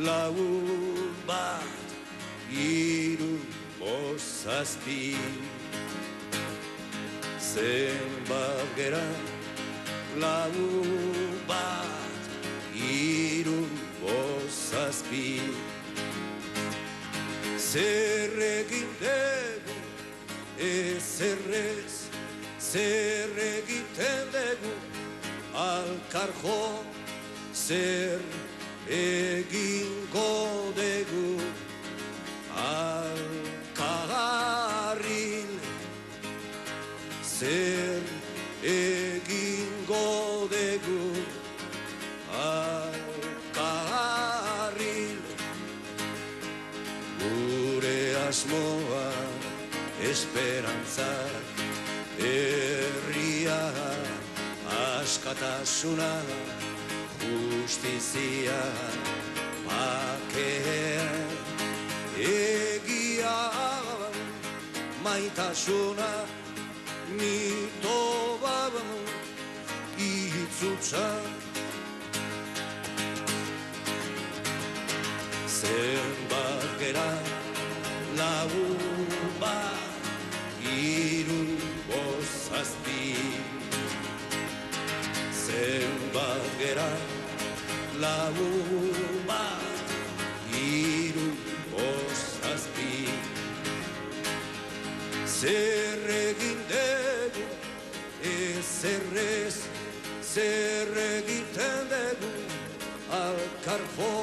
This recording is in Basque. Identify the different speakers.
Speaker 1: lau bat, hiru, bost, zazpi. Zenbat gera, lau bat, hiru, bost, zazpi. Zer egin dugu, ezerrez, zer egiten dugu, alkarjo, zer egingo dugu, alkarril, zer egingo dugu, alkarril. Gure asmoa, esperantzak, herria, askatasuna, justizia, bakea, egia, maitasuna, mito baban, itzutza. Zenbat gera, lau bat, hiru, bost, zazpi. Zenbat gera, lau bat, hiru, bost, zazpi. Zer egin dugu, ezerrez, zer egiten dugu, alkarjo,